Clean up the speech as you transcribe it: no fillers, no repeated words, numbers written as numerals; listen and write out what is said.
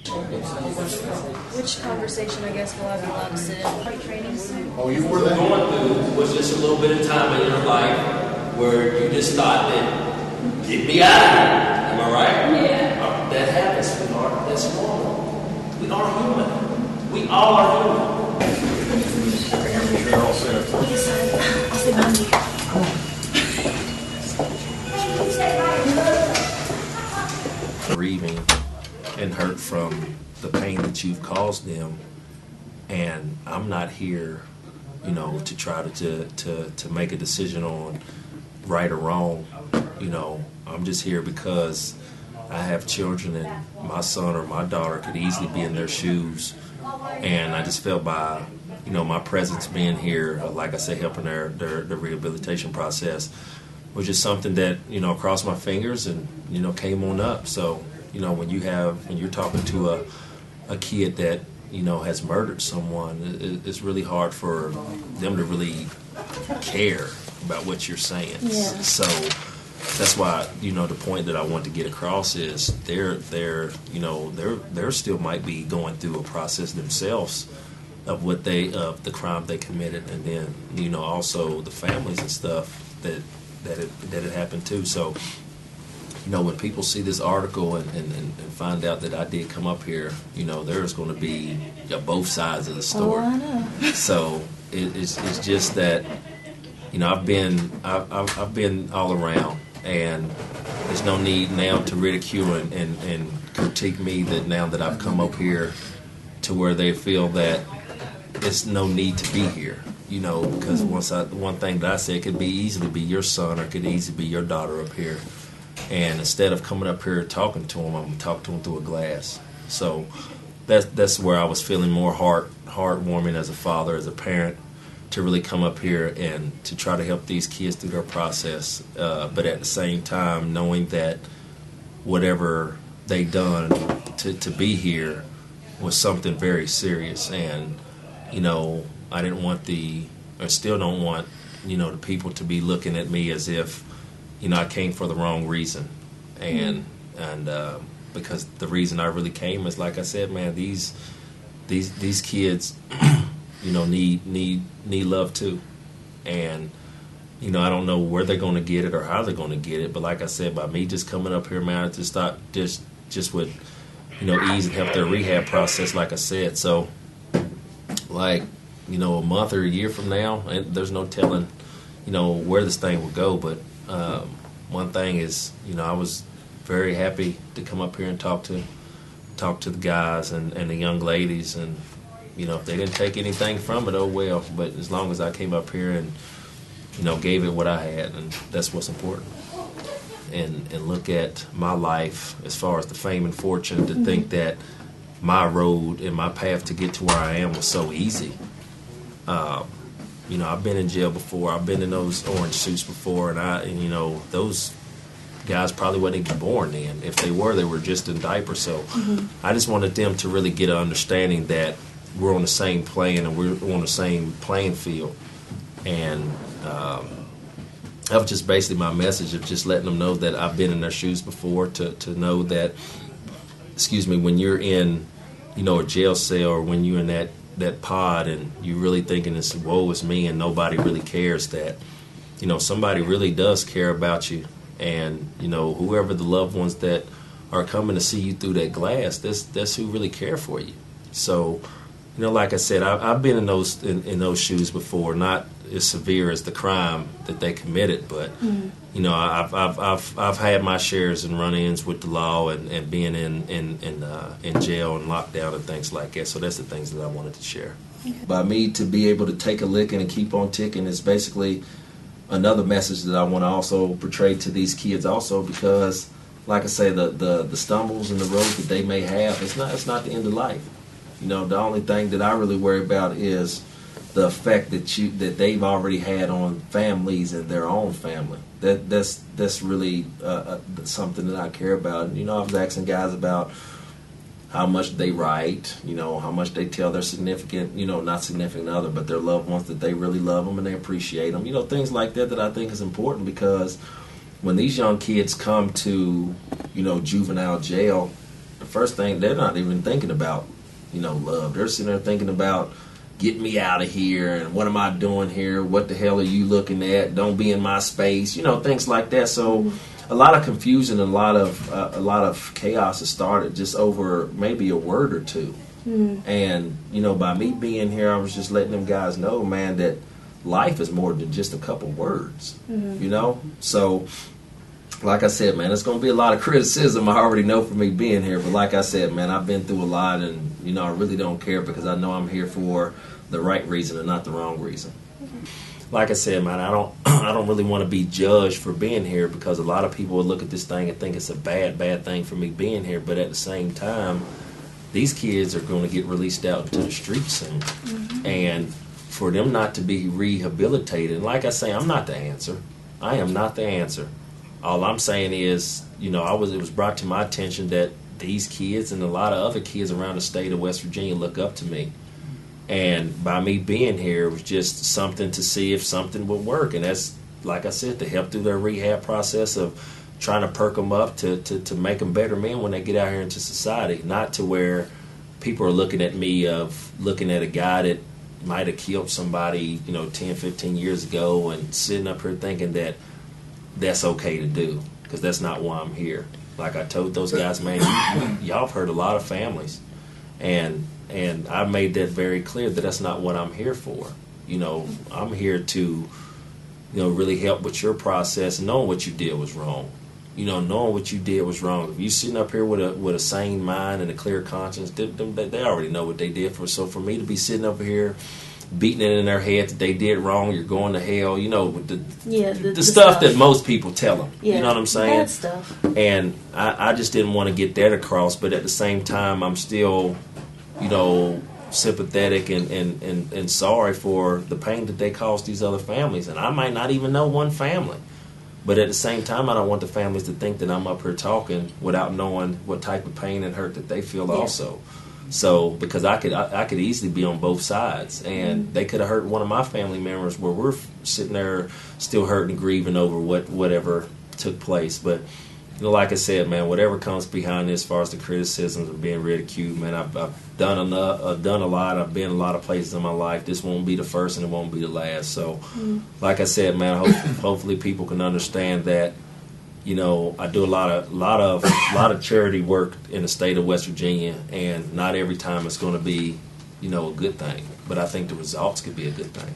Which conversation, I guess, will I be allowed to sit in? Trainings? Oh, you were going through was just a little bit of time in your life where you just thought that, get me out of here. Am I right? Yeah. That happens, sweetheart. That's normal. We are human. We all are human. I'll stay behind you. Grieving and hurt from the pain that you've caused them, and I'm not here, to try to make a decision on right or wrong. I'm just here because I have children, and my son or my daughter could easily be in their shoes, and I just felt by my presence being here, like I say, helping their rehabilitation process was just something that crossed my fingers and came on up. So when you're talking to a kid that has murdered someone, it's really hard for them to really care about what you're saying. Yeah. So that's why the point that I want to get across is they're still might be going through a process themselves of the crime they committed, and then also the families and stuff that it happened to. So when people see this article and find out that I did come up here, there's going to be both sides of the story. Oh, I know. So it's just that I've been all around, and there's no need now to ridicule and critique me that now that I've come up here to where they feel that there's no need to be here. Because one thing that I said could be easily be your son or could easily be your daughter up here. And instead of coming up here talking to them, I'm going to talk to them through a glass. So that's where I was feeling more heartwarming as a father, as a parent, to really come up here and to try to help these kids through their process. But at the same time, knowing that whatever they done to be here was something very serious. And, I didn't want still don't want, the people to be looking at me as if, I came for the wrong reason, and because the reason I really came is, like I said, man, these kids, need love too, and I don't know where they're going to get it or how they're going to get it, but like I said, by me just coming up here, man, to start just would ease and help their rehab process, like I said. So, like a month or a year from now, and there's no telling, where this thing will go, but. One thing is, I was very happy to come up here and talk to the guys and the young ladies, and if they didn't take anything from it, oh well. But as long as I came up here and gave it what I had, and that's what's important. And look at my life as far as the fame and fortune, to think that my road and my path to get to where I am was so easy. I've been in jail before. I've been in those orange suits before, and those guys probably wasn't even born then. If they were just in diapers. So I just wanted them to really get an understanding that we're on the same plane and we're on the same playing field. And that was just basically my message of just letting them know that I've been in their shoes before, to know that, when you're in, a jail cell, or when you're in that pod and you're really thinking it's woe is me and nobody really cares, that somebody really does care about you, and whoever the loved ones that are coming to see you through that glass, that's who really care for you. So like I said, I've been in those shoes before, not as severe as the crime that they committed, but I've had my shares and run-ins with the law and being in jail and lockdown and things like that. So that's the things that I wanted to share. By me to be able to take a licking and keep on ticking is basically another message that I want to also portray to these kids also, because like I say, the stumbles in the road that they may have, it's not the end of life. The only thing that I really worry about is the effect that they've already had on families and their own family. That's really something that I care about. I was asking guys about how much they write, how much they tell their significant, not significant other, but their loved ones that they really love them and they appreciate them. Things like that I think is important, because when these young kids come to, juvenile jail, the first thing, they're not even thinking about, love. They're sitting there thinking about, get me out of here, and what am I doing here? What the hell are you looking at? Don't be in my space, things like that. So a lot of confusion and a lot of chaos has started just over maybe a word or two. And by me being here, I was just letting them guys know, man, that life is more than just a couple words. So like I said, man, it's going to be a lot of criticism, I already know, for me being here. But like I said, man, I've been through a lot, and I really don't care, because I know I'm here for the right reason and not the wrong reason. Like I said, man, I don't really want to be judged for being here, because a lot of people will look at this thing and think it's a bad thing for me being here. But at the same time, these kids are going to get released out into the streets soon. And for them not to be rehabilitated, and like I say, I'm not the answer. I am not the answer. All I'm saying is, it was brought to my attention that these kids and a lot of other kids around the state of West Virginia look up to me. And by me being here, it was just something to see if something would work. And that's, like I said, to help through their rehab process of trying to perk them up to make them better men when they get out here into society. Not to where people are looking at me looking at a guy that might have killed somebody, 10, 15 years ago, and sitting up here thinking that that's okay to do, because that's not why I'm here. Like I told those guys, man, y'all have hurt a lot of families. And I made that very clear that that's not what I'm here for. I'm here to, really help with your process, knowing what you did was wrong. Knowing what you did was wrong. If you sitting up here with a sane mind and a clear conscience, they already know what they did. So for me to be sitting up here beating it in their head that they did wrong, you're going to hell, with the stuff that most people tell them. Yeah, you know what I'm saying? Bad stuff. And I just didn't want to get that across, but at the same time, I'm still, sympathetic and sorry for the pain that they caused these other families. And I might not even know one family. But at the same time, I don't want the families to think that I'm up here talking without knowing what type of pain and hurt that they feel also. So, because I could easily be on both sides, and they could have hurt one of my family members where we're sitting there still hurting and grieving over whatever took place. But like I said, man, whatever comes behind this, as far as the criticisms and being ridiculed, man, I've done enough. I've done a lot. I've been a lot of places in my life. This won't be the first, and it won't be the last. So, like I said, man, hopefully people can understand that. I do a lot of charity work in the state of West Virginia, and not every time it's going to be, a good thing. But I think the results could be a good thing.